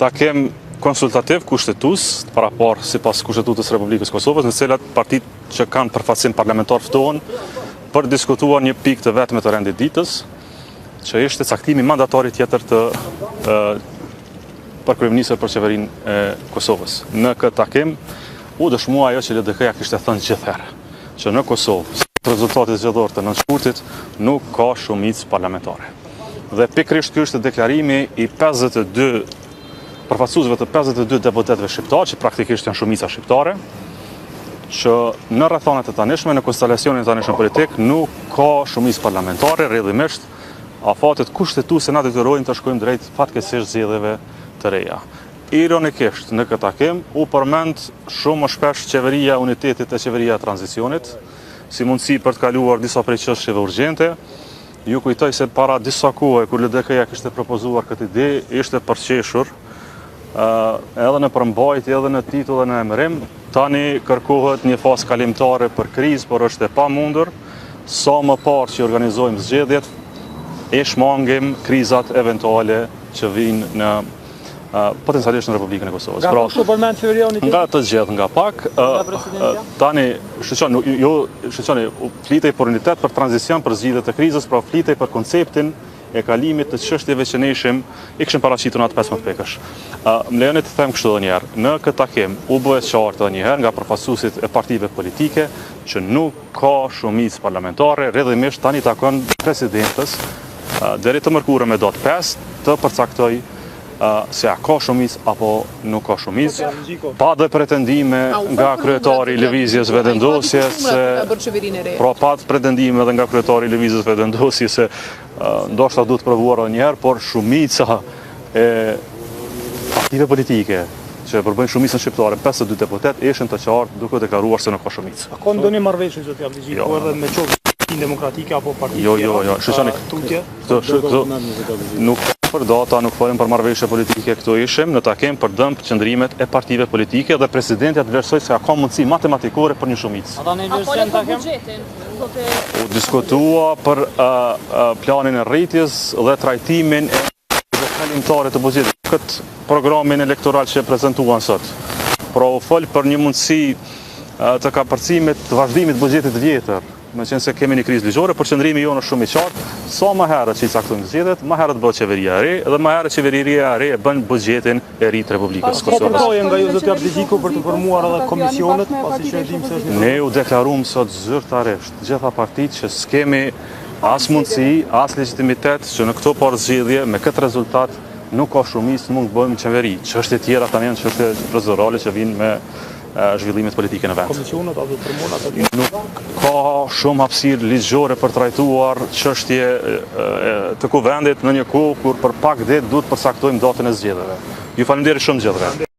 takim konsultativ kushtetues para parë sipas Kushtetutës së Republikës Kosovës, në cilat partitë që kanë përfaqësim parlamentar ftohen për diskutuar një pikë të vetme të rendit ditës, që ishte caktimi mandatari tjetër të për kryeministër për qeverinë e Kosovës. Në këtë takim u dëshmua ajo që LDK-ja kishte thënë gjithherë, që në Kosovë, rezultatet zgjedhore të nënshkurtit, nuk ka shumicë parlamentare. Dhe pikërisht ky është deklarimi i 52 përfaqësuesve të 52 deputetëve shqiptar, që praktikisht janë shumica shqiptare, që në rrethanat e tanishme, në konstelacionin e tanishëm politik, nuk ka shumicë parlamentare, rrjedhimisht afatet kushtetuese na detyrojnë të shkojmë drejt fatkeqësisht zgjedhjeve të reja. Ironikisht, në këtë takim u përmend shumë më shpesh qeveria e unitetit e qeveria e tranzicionit, si mundësi për të kaluar disa prej çështjeve urgjente. Ju kujtoj se para disa kohe, kur LDK-ja kishte propozuar këtë ide, ishte përqeshur edhe në përmbajtje, edhe në titull dhe në emërim. Tani kërkohet një fazë kalimtare për krizë, por është e pamundur. Sa më parë që organizojmë zgjedhjet, e shmangim krizat eventuale që vinë në potencialisht në Republikën e Kosovës. Nga kështu përmend qeveria unitetit? Nga të gjithë, nga pak. Tani, shqeqoni, flitej për unitet për tranzicion, për zgjidhjet e krizës, pra flitej për konceptin e kalimit të çështjeve që ne i kishim paraqitur në atë 15 pekësh. Më lejoni të them kështu edhe një herë. Në këtë takim u bë qartë edhe një herë nga përfaqësuesit e partive politike që nuk ka shumicë parlamentare, rrjedhimisht tani takon presidentës deri të mërkurën me datë 5 të përcaktoj se a ka shumicë apo nuk ka shumicë, pa dhe pretendime nga kryetari i lëvizjes vendosjes, pra pa pretendime edhe nga kryetari i lëvizjes vendosjes se ndoshta duhet provuar edhe një herë, por shumica e partive politike që përbëjnë shumicën shqiptare, 52 deputet, ishin të qartë duke deklaruar se nuk ka shumicë. A ka ndonjë marrëveshje zoti Abdixhi, po edhe me qoftë demokratike apo partia? Jo, shqeqoni, nuk për data, nuk folim për marrëveshje politike, këtu ishim në takim për dëmp qëndrimet e partive politike dhe presidenti atë vlerësoi se ka mundësi matematikore për një shumicë. Ata ne vlerësojnë takim? U diskutua për planin e rritjes dhe trajtimin e kalimtare të buxhetit. Këtë programin elektoral që prezantuan sot. Pra u fol për një mundësi të kapërcimit të vazhdimit të buxhetit vjetër. Me qenë se kemi një krizë ligjore, por qëndrimi jonë është shumë i qartë, sa më herët që i caktojmë zgjedhjet, më herët bëhet qeveria e re, dhe më herët qeveria e re bën buxhetin e ri të Republikës Kosovës. Po përtojnë nga ju zoti Abdixhi për të formuar edhe komisionet, pasi që e dim se është ne u deklaruam sot zyrtarisht, gjitha partitë që s'kemi as mundësi, as legitimitet që në këto parë zgjedhje me këtë rezultat nuk ka shumicë mund të bëjmë qeveri. Çështje tjera tani janë çështje procedurale që vinë me zhvillimet politike në vend. Komisionet apo përmona atë? Nuk ka shumë hapësirë ligjore për trajtuar çështje të kuvendit në një kohë kur për pak ditë duhet përcaktojmë datën e zgjedhjeve. Ju falenderoj shumë gjithëve.